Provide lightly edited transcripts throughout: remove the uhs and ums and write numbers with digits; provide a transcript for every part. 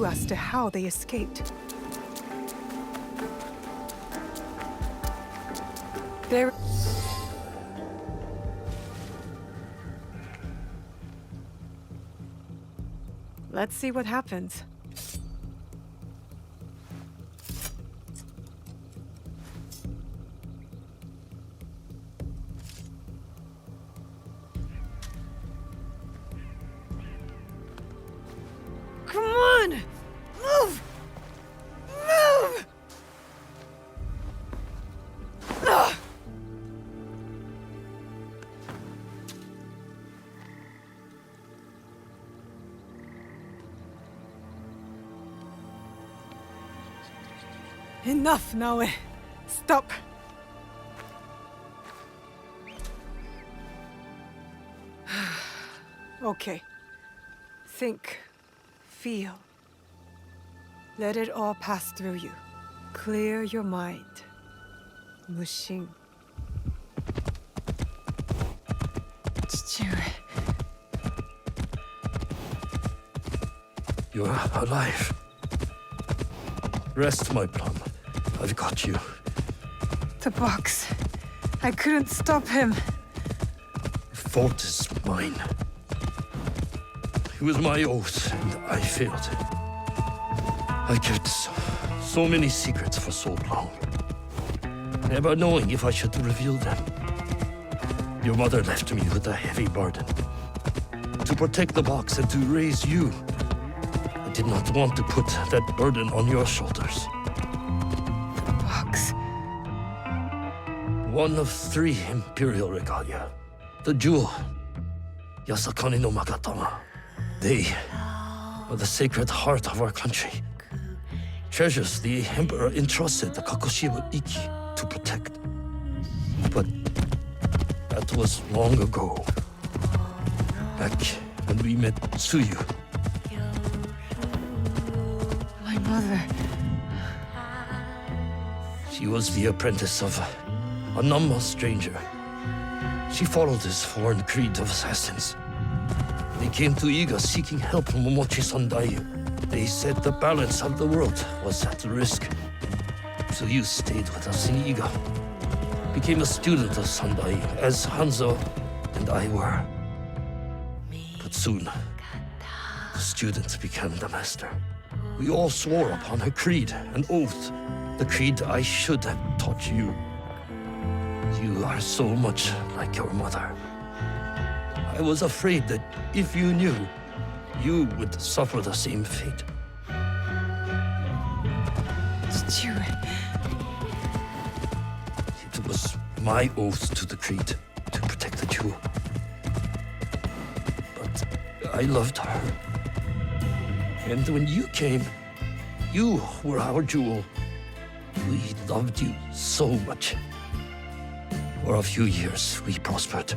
clue as to how they escaped. There... Let's see what happens. Come on! Move! Move! Ugh! Enough, Naue. Stop. Okay. Think. Feel. Let it all pass through you. Clear your mind. Mushin. You're alive. Rest, my plum. I've got you. The box. I couldn't stop him. The fault is mine. It was my oath, and I failed. I kept so many secrets for so long, never knowing if I should reveal them. Your mother left me with a heavy burden. To protect the box and to raise you, I did not want to put that burden on your shoulders. The box. One of 3 imperial regalia. The jewel, Yasakani no Magatama. They are the sacred heart of our country. Treasures the Emperor entrusted the Kakushiba Iki to protect. But that was long ago. Back when we met Tsuyu. My mother. She was the apprentice of a Namma stranger. She followed his foreign creed of assassins. They came to Iga seeking help from Momochi Sandayu. They said the balance of the world was at risk. So you stayed with us in Iga. Became a student of Sandayu, as Hanzo and I were. But soon, the student became the master. We all swore upon her creed, an oath. The creed I should have taught you. You are so much like your mother. I was afraid that if you knew, you would suffer the same fate. It was my oath to the creed to protect the jewel. But I loved her. And when you came, you were our jewel. We loved you so much. For a few years, we prospered.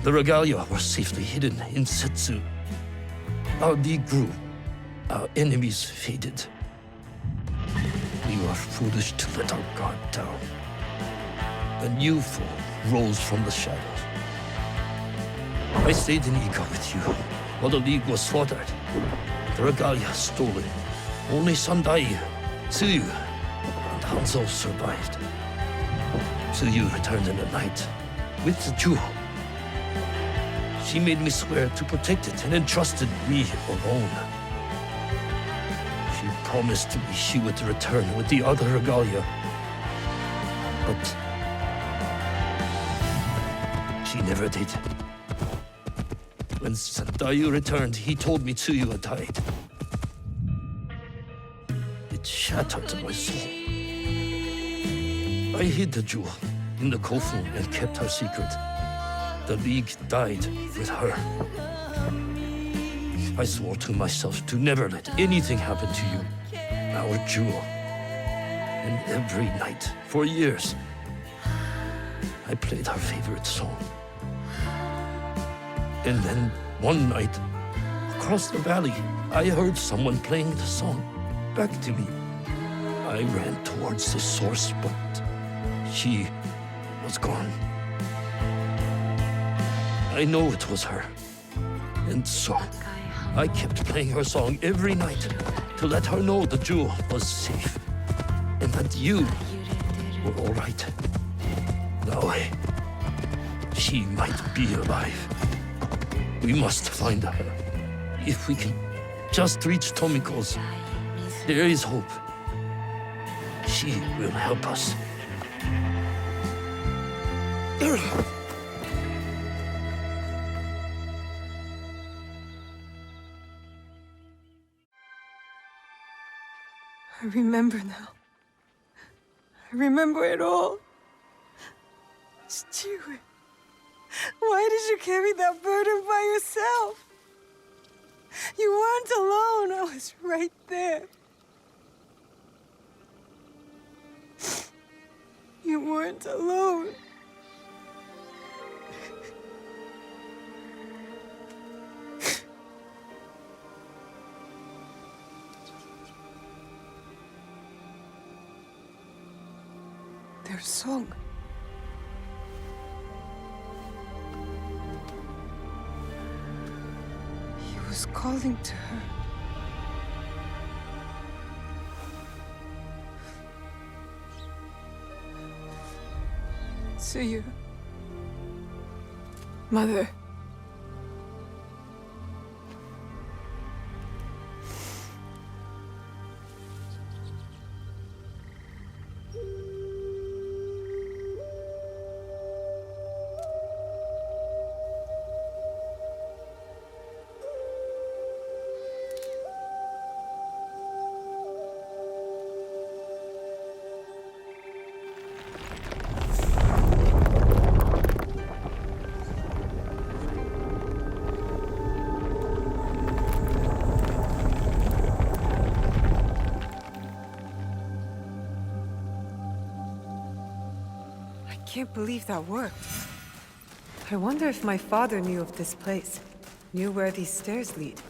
The regalia were safely hidden in Setsu. Our league grew. Our enemies faded. We were foolish to let our guard down. A new foe rose from the shadows. I stayed in Iga with you while the league was slaughtered. The regalia stolen. Only Sandai, Tsuyu, and Hanzo survived. Tsuyu returned in the night with the jewel. She made me swear to protect it and entrusted me alone. She promised me she would return with the other regalia. But she never did. When Sandayu returned, he told me Tsuyu had died. It shattered my soul. I hid the jewel in the kofu and kept her secret. The League died with her. I swore to myself to never let anything happen to you, our jewel. And every night, for years, I played her favorite song. And then, one night, across the valley, I heard someone playing the song back to me. I ran towards the source, but she was gone. I know it was her. And so, I kept playing her song every night to let her know the jewel was safe and that you were all right. Now she might be alive. We must find her. If we can just reach Tomiko's, there is hope. She will help us. I remember now. I remember it all. Chichiwe, why did you carry that burden by yourself? You weren't alone. I was right there. You weren't alone. Their song. He was calling to her. Tsuyu. Mother. I can't believe that worked. I wonder if my father knew of this place, knew where these stairs lead.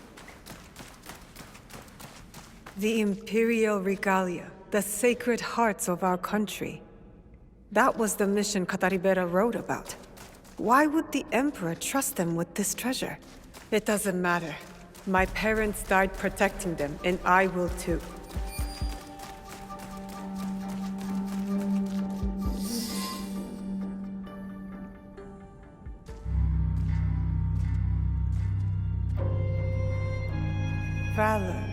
The Imperial Regalia, the sacred hearts of our country. That was the mission Kataribera wrote about. Why would the Emperor trust them with this treasure? It doesn't matter. My parents died protecting them, and I will too. Valor,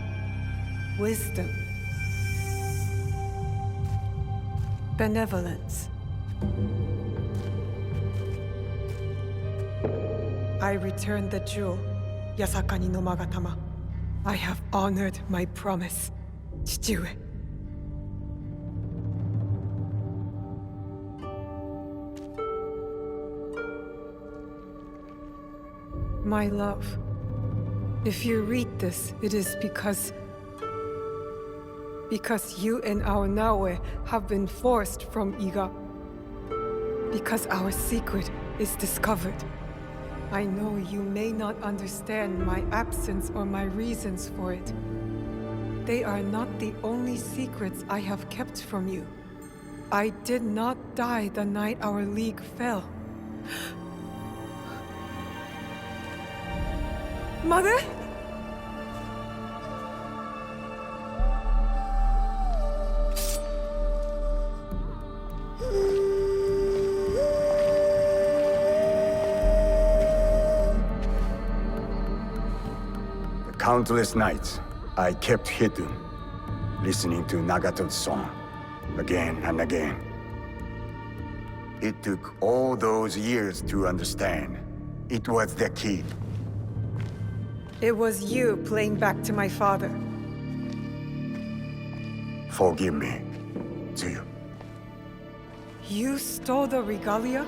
wisdom, benevolence. I returned the jewel, Yasakani no Magatama. I have honored my promise, Chichiwe. My love. If you read this, it is because you and our Naoe have been forced from Iga. Because our secret is discovered. I know you may not understand my absence or my reasons for it. They are not the only secrets I have kept from you. I did not die the night our league fell. Mother? Countless nights, I kept hidden, listening to Nagato's song, again and again. It took all those years to understand. It was the key. It was you playing back to my father. Forgive me, Tsuyu. You stole the regalia?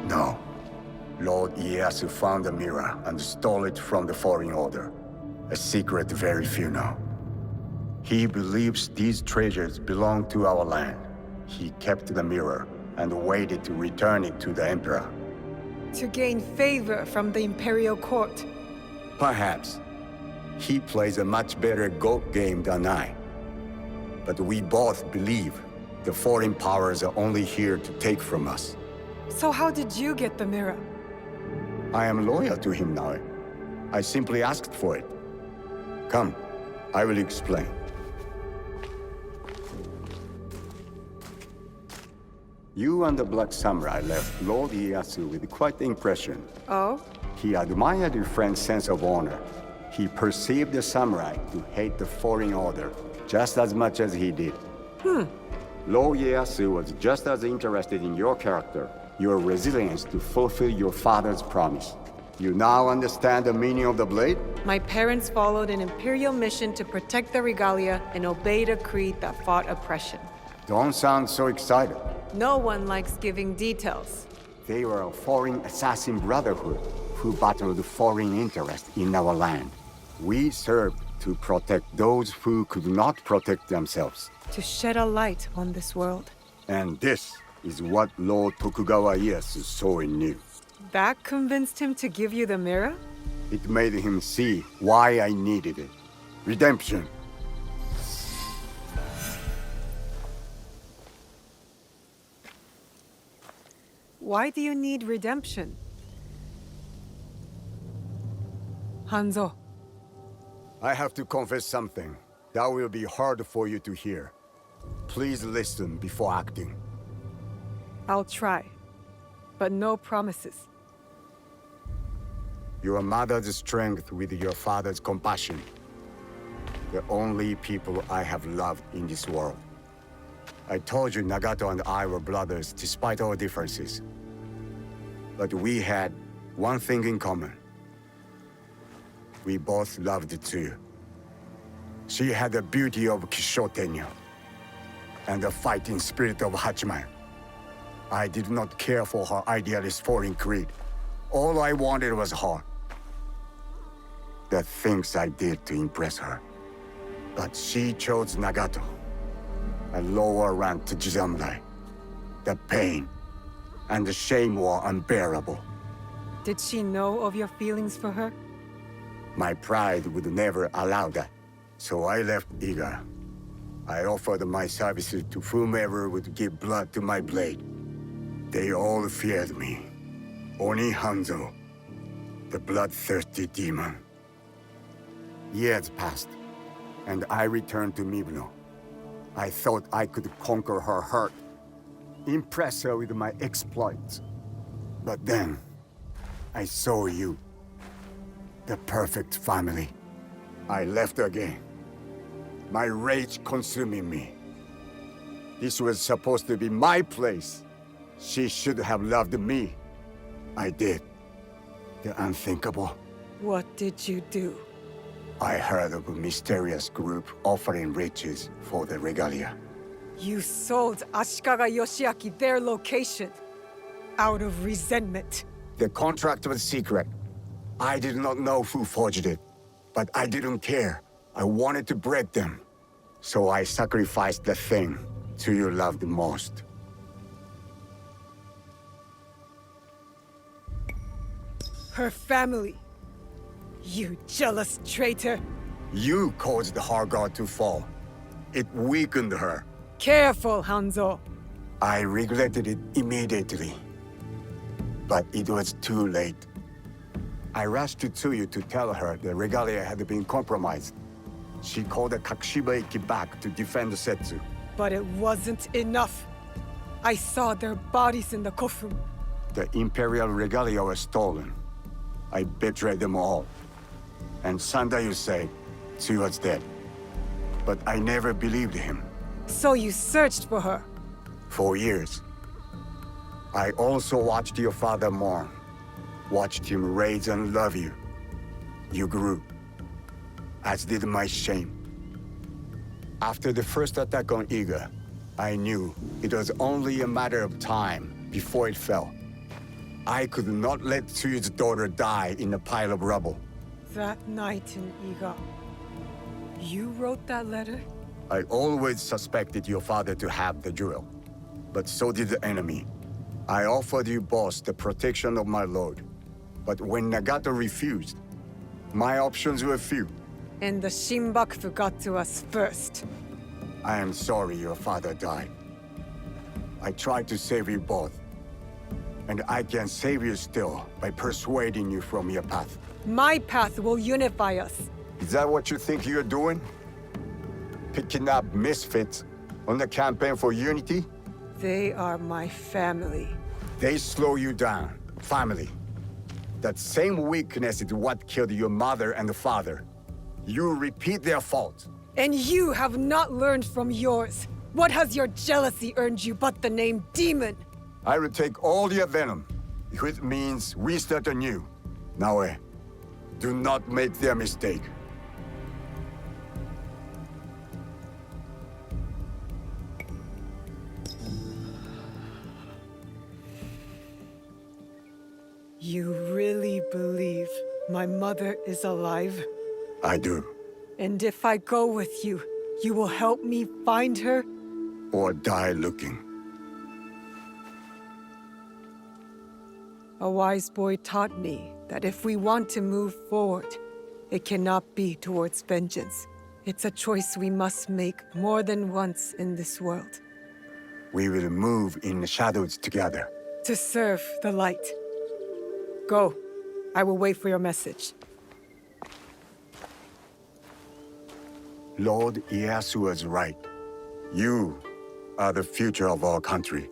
No. Lord Ieyasu found the mirror and stole it from the Foreign Order. A secret very few know. He believes these treasures belong to our land. He kept the mirror and waited to return it to the Emperor. To gain favor from the Imperial Court. Perhaps. He plays a much better goat game than I. But we both believe the foreign powers are only here to take from us. So how did you get the mirror? I am loyal to him now. I simply asked for it. Come, I will explain. You and the Black Samurai left Lord Ieyasu with quite the impression. Oh? He admired your friend's sense of honor. He perceived the samurai to hate the foreign order just as much as he did. Lord Ieyasu was just as interested in your character, your resilience to fulfill your father's promise. You now understand the meaning of the blade? My parents followed an imperial mission to protect the regalia and obeyed a creed that fought oppression. Don't sound so excited. No one likes giving details. They were a foreign assassin brotherhood who battled foreign interests in our land. We served to protect those who could not protect themselves. To shed a light on this world. And this is what Lord Tokugawa Ieyasu saw in you. That convinced him to give you the mirror? It made him see why I needed it. Redemption. Why do you need redemption? Hanzo, I have to confess something that will be hard for you to hear. Please listen before acting. I'll try. But no promises. Your mother's strength with your father's compassion. The only people I have loved in this world. I told you Nagato and I were brothers despite our differences. But we had one thing in common. We both loved Tsuyu. She had the beauty of Kishotenyo and the fighting spirit of Hachiman. I did not care for her idealist foreign creed. All I wanted was her. The things I did to impress her. But she chose Nagato, a lower rank to Jisamurai. The pain and the shame were unbearable. Did she know of your feelings for her? My pride would never allow that. So I left Iga. I offered my services to whomever would give blood to my blade. They all feared me. Oni Hanzo, the bloodthirsty demon. Years passed, and I returned to Mibno. I thought I could conquer her hurt, impress her with my exploits. But then, I saw you. The perfect family. I left again. My rage consuming me. This was supposed to be my place. She should have loved me. I did. The unthinkable. What did you do? I heard of a mysterious group offering riches for the regalia. You sold Ashikaga Yoshiaki their location. Out of resentment. The contract was secret. I did not know who forged it, but I didn't care. I wanted to break them. So I sacrificed the thing Tsuyu loved most. Her family. You jealous traitor. You caused her guard to fall. It weakened her. Careful, Hanzo. I regretted it immediately. But it was too late. I rushed to Tsuyu to tell her the regalia had been compromised. She called the Kakushiba-eki back to defend Setsu. But it wasn't enough. I saw their bodies in the kofun. The Imperial regalia was stolen. I betrayed them all. And Sandayu said Tsuyu was dead. But I never believed him. So you searched for her? For years. I also watched your father mourn. Watched him raise and love you. You grew. As did my shame. After the first attack on Iga, I knew it was only a matter of time before it fell. I could not let Tsuyu's daughter die in a pile of rubble. That night in Iga, you wrote that letter? I always suspected your father to have the jewel, but so did the enemy. I offered you both the protection of my lord, but when Nagato refused, my options were few. And the Shinbakufu got to us first. I am sorry your father died. I tried to save you both, And I can save you still by persuading you from your path. My path will unify us. Is that what you think you're doing? Picking up misfits on the campaign for unity? They are my family. They slow you down. Family. That same weakness is what killed your mother and father. You repeat their fault. And you have not learned from yours. What has your jealousy earned you but the name Demon? I will take all your venom, if it means we start anew. Naoe, do not make their mistake. You really believe my mother is alive? I do. And if I go with you, you will help me find her? Or die looking. A wise boy taught me that if we want to move forward, it cannot be towards vengeance. It's a choice we must make more than once in this world. We will move in the shadows together. To serve the light. Go. I will wait for your message. Lord Ieyasu was right. You are the future of our country.